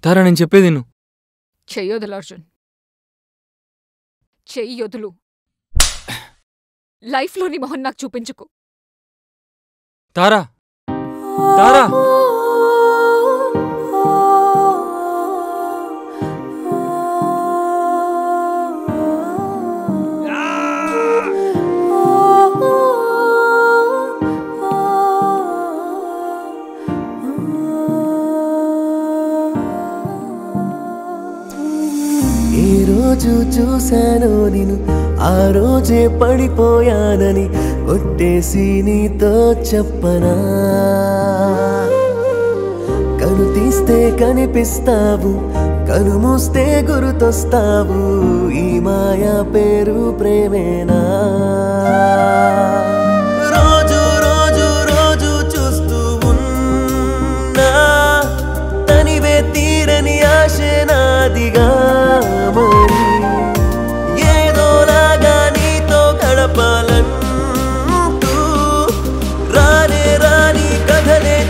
తారా నేను చెప్పేది నువ్వు చెయ్యొదులు అర్జున్, చెయ్యొదులు. లైఫ్లో నీ మొహం నాకు చూపించుకో. తారా తారా చూశాను నేను ఆ రోజే పడిపోయానని ఒట్టేసి నీతో చెప్పనా కను తీస్తే కనిపిస్తావు కను మూస్తే గుర్తొస్తావు ఈ మాయా పేరు ప్రేమేనా రోజు రోజు రోజు చూస్తూ ఉన్నా తనివే తీరని ఆశ నాదిగా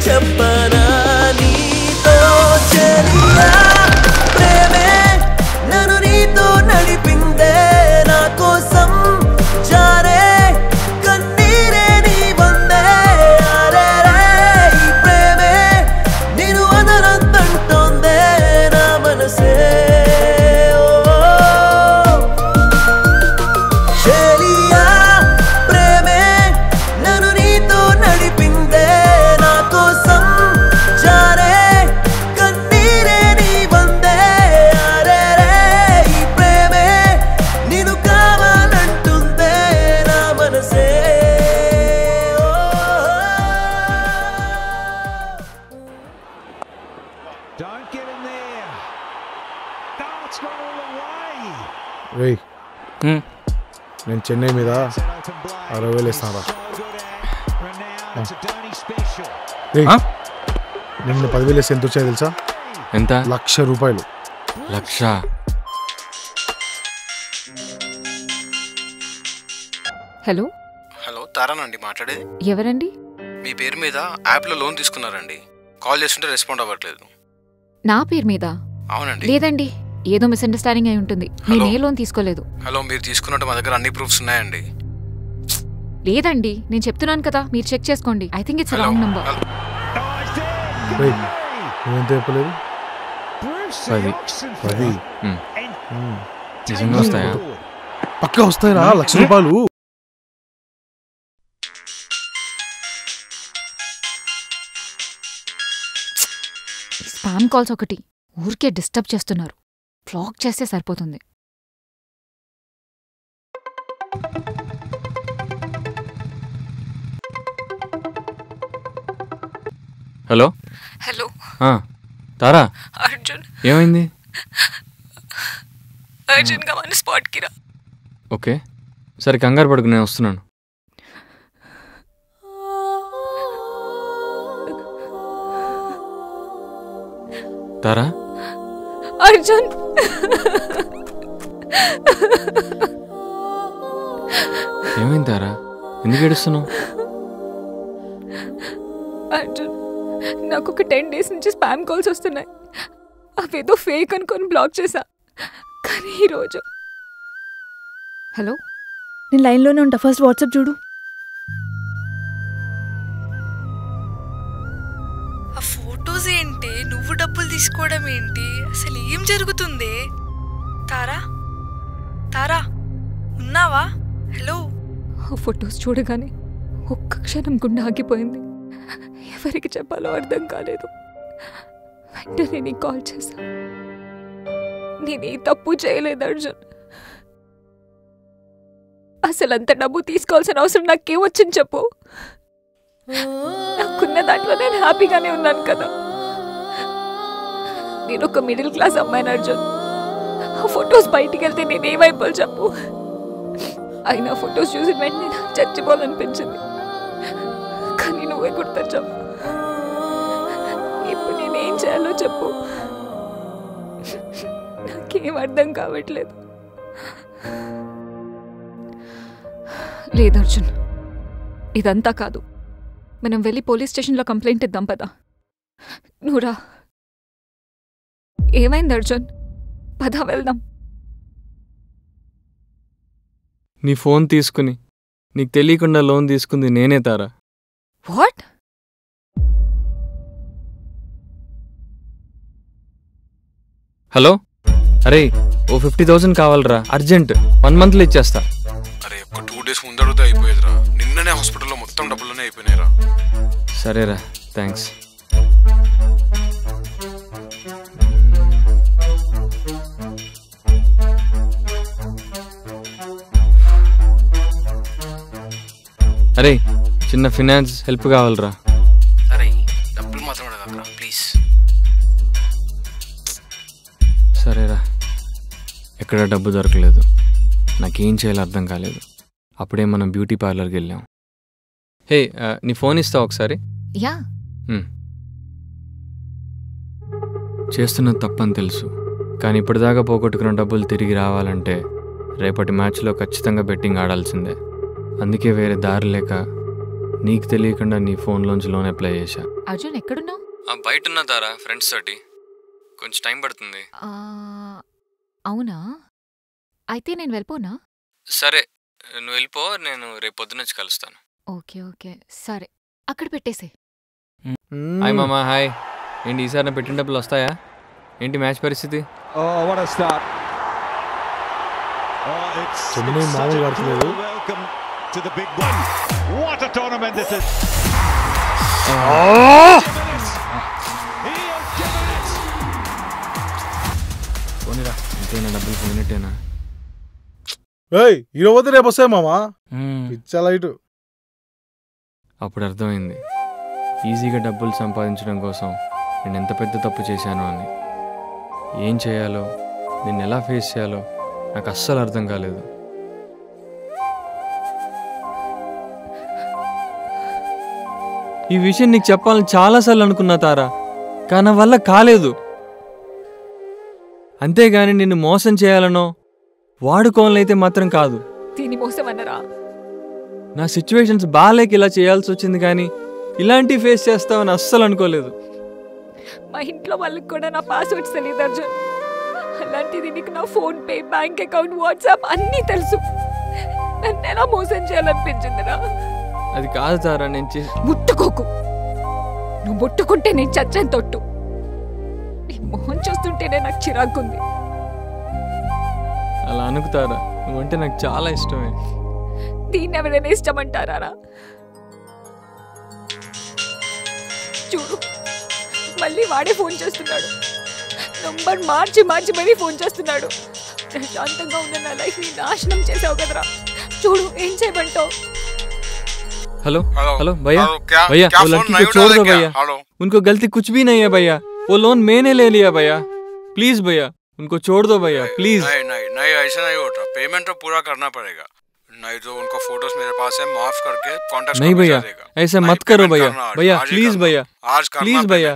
చెప్పనా నీతో చెలియా ప్రేమే నన్ను నీతో నడిపిందే నా కోసం జారే కన్నీరే నీ వందే అరే ఈ ప్రేమే నేను వదలొద్దంటోందే నా మనసే చెలియా ప్రేమే నన్ను నీతో నడిపిందే నేను చెన్నై మీద 60,000 ఇస్తాను. నేను 10,000 వేసి ఎంత వచ్చాయి తెలుసా? ఎంత? 1,00,000 రూపాయలు. 1,00,000? హలో హలో, తారానండి మాట్లాడేది. ఎవరండి? మీ పేరు మీద యాప్లో లోన్ తీసుకున్నారండి. కాల్ చేస్తుంటే రెస్పాండ్ అవ్వట్లేదు. నా పేరు మీద? అవునండి. లేదండి, ఏదో మిస్అండర్స్టాండింగ్ అయి ఉంటుంది. నేను ఏ లోన్ తీసుకోలేదు. హలో, మీరు తీసుకున్నట్టు మా దగ్గర అన్ని ప్రూఫ్స్ ఉన్నాయండి. లేదండి, నేను చెప్తున్నాను కదా, మీరు చెక్ చేసుకోండి. I think it's wrong number. నువ్వెంత చెప్పలేదు? 10. నిజంగా వస్తాయా? పక్కా వస్తాయిరా 1,00,000 రూపాయలు. స్పామ్ కాల్స్ ఒకటి ఊరికే డిస్టర్బ్ చేస్తున్నారు. బ్లాక్ చేస్తే సరిపోతుంది. హలో హలో తారా, అర్జున్. ఏమైంది? అర్జున్ గా మన స్పాట్కి రా. ఓకే సరే, కంగారు పడుకు, నేను వస్తున్నాను. తారా, అర్జున్. ఏమైంది తారా? ఎందుకు ఏడుస్తున్నావు? అర్జున్, నాకు ఒక 10 days నుంచి స్పామ్ కాల్స్ వస్తున్నాయి. అవేదో ఫేక్ అనుకొని బ్లాక్ చేశా. కానీ ఈరోజు. హలో, నేను లైన్లోనే ఉంటా. ఫస్ట్ వాట్సాప్ చూడు. ఆ ఫొటోస్ ఏంటి? నువ్వు డబ్బులు తీసుకోవడం ఏంటి? అసలు ఏం జరుగుతుంది? తారా, తారా ఉన్నావా? హలో. ఆ ఫొటోస్ చూడగానే ఒక్క క్షణం గుండె ఆగిపోయింది. ఎవరికి చెప్పాలో అర్థం కాలేదు. వెంటనే నీకు కాల్ చేశా. నేనే తప్పు చేయలేదు అర్జున్. అసలు అంత డబ్బు తీసుకోవాల్సిన అవసరం నాకేమొచ్చింది చెప్పు? నాకున్న దాంట్లో నేను హ్యాపీగానే ఉన్నాను కదా. నేను ఒక మిడిల్ క్లాస్ అమ్మాయిని అర్జున్. ఆ ఫొటోస్ బయటికి వెళ్తే నేనేమైపోవాలి చెప్పు? అయినా ఫొటోస్ చూసిన వెంటనే చచ్చిపోవాలనిపించింది. కానీ నువ్వే గుర్తొచ్చావు. ఇప్పుడు నేనేం చేయాలో చెప్పు? నాకేం అర్థం కావట్లేదు. లేదు అర్జున్, ఇదంతా కాదు. మనం వెళ్ళి పోలీస్ స్టేషన్లో కంప్లైంట్ ఇద్దాం పదా. నువ్వురా. ఏమైంది అర్జున్? పద వెళ్దాం. నీ ఫోన్ తీసుకుని నీకు తెలియకుండా లోన్ తీసుకుంది నేనే తారా. వాట్? హలో, అరే ఓ 50,000 కావాలరా, అర్జెంట్. 1 monthలో ఇచ్చేస్తా. అరే ఒక 2 days ముందు అడిగితే అయిపోయేదిరా. నిన్ననే హాస్పిటల్లో మొత్తం డబ్బులనే అయిపోయినాయిరా. సరేరా, థ్యాంక్స్. అరే చిన్న ఫినాన్స్ హెల్ప్ కావాలరా. అరే డబ్బులు మాత్రం అడగరా ప్లీజ్. సరేరా, ఎక్కడ డబ్బు దొరకలేదు. నాకేం చేయాలో అర్థం కాలేదు. అప్పుడే మనం బ్యూటీ పార్లర్కి వెళ్ళాం. హే, నీ ఫోన్ ఇస్తావు ఒకసారి? యా. చేస్తున్నది తప్పని తెలుసు, కానీ ఇప్పటిదాకా పోగొట్టుకున్న డబ్బులు తిరిగి రావాలంటే రేపటి మ్యాచ్లో ఖచ్చితంగా బెట్టింగ్ ఆడాల్సిందే. అందుకే వేరే దారి లేక నీకు తెలియకుండా నీ ఫోన్లోంచి లోన్ అప్లై చేశా. అర్జున్ ఎక్కడున్నావు? బయట ఉన్నా తారా, ఫ్రెండ్స్ తోటి. కొంచెం టైం పడుతుంది. అవునా? అయితే నేను వెళ్ళిపోనా? సరే, నువ్వు వెళ్ళిపో. నేను రేపు పొద్దునొచ్చి కలుస్తాను. ఓకే ఓకే సరే, అక్కడ పెట్టేసే. హాయ్ మామా. హాయ్. ఏంటి ఈసారి నా పెట్టిన డబ్బులు వస్తాయా? ఏంటి మ్యాచ్ పరిస్థితి? చెన్నై మామూలు ఆడట్లేదు. పోనీరా, ఇంతేనా డబ్బులు పోయినట్టేనా? ఏయ్, ఈరోజు పోతే రేపు వస్తాయి మామా. పిచ్చా లైట్. అప్పుడు అర్థమైంది ఈజీగా డబ్బులు సంపాదించడం కోసం నేను ఎంత పెద్ద తప్పు చేశానో అని. ఏం చేయాలో, నేను ఎలా ఫేస్ చేయాలో నాకు అస్సలు అర్థం కాలేదు. ఈ విషయం నీకు చెప్పాలని చాలాసార్లు అనుకున్నా తారా, కానీ నా వల్ల కాలేదు. అంతేగాని నిన్ను మోసం చేయాలనో వాడుకోవాలనైతే మాత్రం కాదు. దీని మోసం అన్నరా? నా సిచ్యువేషన్స్ బాగాలేక ఇలా చేయాల్సి వచ్చింది, కానీ ఇలాంటివి ఫేస్ చేస్తావని అస్సలు అనుకోలేదు. మా ఇంట్లో వాళ్ళకి కూడా నా పాస్వర్డ్స్ తెలియదు అర్జున్. అలాంటిది నీకు నా phone pay, bank account, WhatsApp అన్నీ తెలుసు. నన్ను ఎలా మోసం చేయాలనిపించిందిరా? అది కాదు తారా, నేను ముట్టుకోకు. నువ్వు ముట్టుకుంటే నేను చచ్చాను తొట్టు. నీ మొహం చూస్తుంటేనే నాకు చిరాకుంది. అలా అనుకుతారా, నువ్వంటే నాకు చాలా ఇష్టమే. దీన్ని ఎవరైనా ఇష్టమంటారా? చూడు, మళ్ళీ వాడే ఫోన్ చేస్తున్నాడు. నంబర్ మార్చి మార్చి మరీ ఫోన్ చేస్తున్నాడు. ప్రశాంతంగా ఉన్న నా లైఫ్ ని నాశనం చేసావు కదరా. చూడు ఏం చేయమంటావు? हेलो हेलो भैया भैया वो लड़की को छोड़ दो भैया, उनको गलती कुछ भी नहीं है भैया, वो लोन मैंने ले लिया भैया, प्लीज भैया उनको छोड़ दो भैया प्लीज। नहीं नहीं नहीं ऐसा नहीं होता, पेमेंट तो पूरा करना पड़ेगा, नहीं तो उनको फोटोज मेरे पास है, माफ करके कांटेक्ट नहीं भैया ऐसा मत करो भैया, भैया प्लीज भैया प्लीज भैया।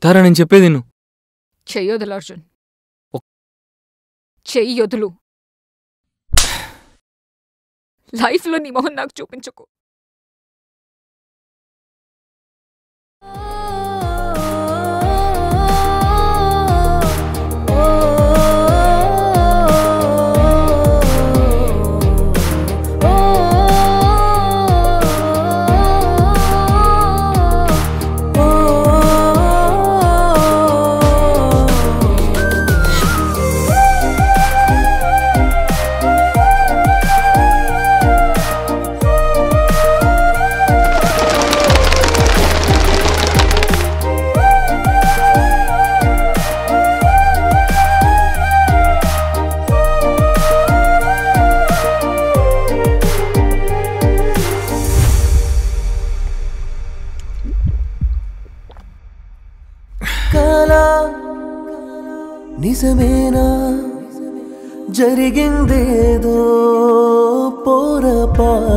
तारा నేను చెప్పేది విను. చెయ్యొదులు అర్జున్, చెయ్యొదులు. లైఫ్లో నీ మొహం నాకు చూపించుకో. నిజమేనా జరిగిందేదో పొరపాటుగా,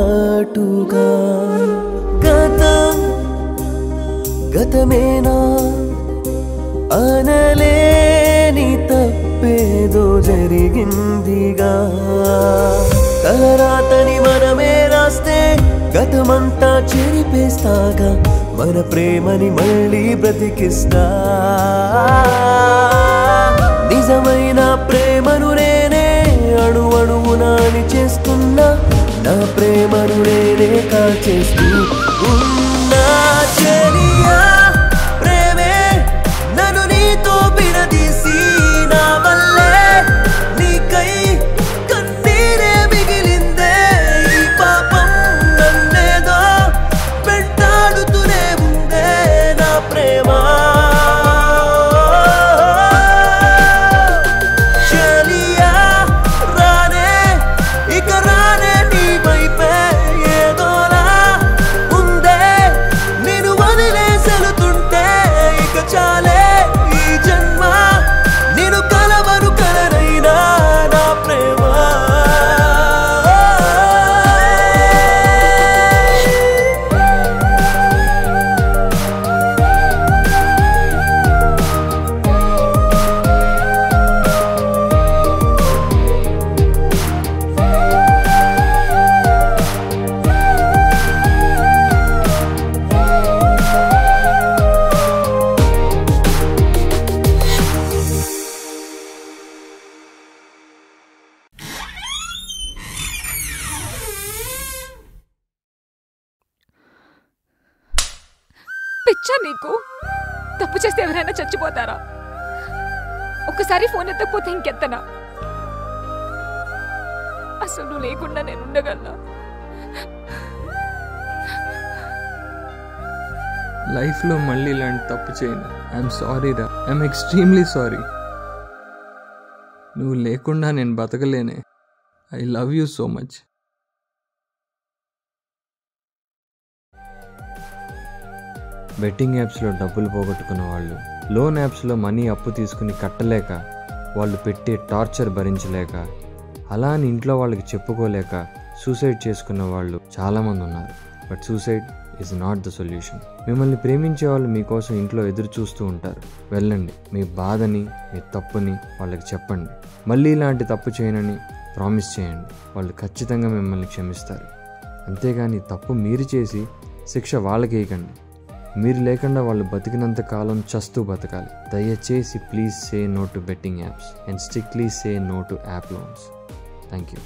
గతమేనా అనలేని తప్పేదో జరిగిందిగా. తలరాతని మనమే రాస్తే గతమంతా చెరిపేస్తాగా మన ప్రేమని మళ్ళీ బ్రతికిస్తా నిజమైన ప్రేమను నేనే అణు అణువునాని చేస్తున్నా నా ప్రేమను నేనే కాల్చేస్తూ ఉన్నా చెలియా ప్రేమే నన్ను నీతో విడదీసి నా వల్లే నీకై కన్నీరే మిగిలిందే ఈ పాపం నన్నేదో వెంటాడుతూనే ఉందే నా ప్రేమ చెలియా రానే ఇక రానే నీ వైపే ఏదోలా ఉందే నేను వదిలేసెలుతుంటే ఇక చాలే ఈ జన్మ నేను కలవను కలనైనా నా ప్రేమ పిచ్చా నీకు? తప్పు చేస్తే ఎవరైనా చచ్చిపోతారా? ఒక్కసారి ఫోన్ ఎత్తకపోతే ఇంకెత్తనా? అసలు నువ్వు లేకుండా నేను ఉండగలనా? లైఫ్లో మళ్ళీ ఇలాంటి తప్పు చేయను. ఐఎమ్ సారీ రా, ఐఎమ్ ఎక్స్ట్రీమ్లీ సారీ. నువ్వు లేకుండా నేను బతకలేనే. I love you so much. Betting యాప్స్లో డబ్బులు పోగొట్టుకున్న వాళ్ళు, లోన్ యాప్స్లో మనీ అప్పు తీసుకుని కట్టలేక, వాళ్ళు పెట్టే టార్చర్ భరించలేక, అలా అని ఇంట్లో వాళ్ళకి చెప్పుకోలేక సూసైడ్ చేసుకున్న వాళ్ళు చాలామంది ఉన్నారు. But suicide is not the solution. మిమ్మల్ని ప్రేమించే వాళ్ళు మీకోసం ఇంట్లో ఎదురు చూస్తూ ఉంటారు. వెళ్ళండి, మీ బాధని, మీ తప్పుని వాళ్ళకి చెప్పండి. మళ్ళీ ఇలాంటి తప్పు చేయనని ప్రామిస్ చేయండి. వాళ్ళు ఖచ్చితంగా మిమ్మల్ని క్షమిస్తారు. అంతేగాని తప్పు మీరు చేసి శిక్ష వాళ్ళకి వేయకండి. మీరు లేకుండా వాళ్ళు బతికినంత కాలం చస్తూ బతకాలి. దయచేసి please say no to betting apps and strictly say no to app loans. Thank you.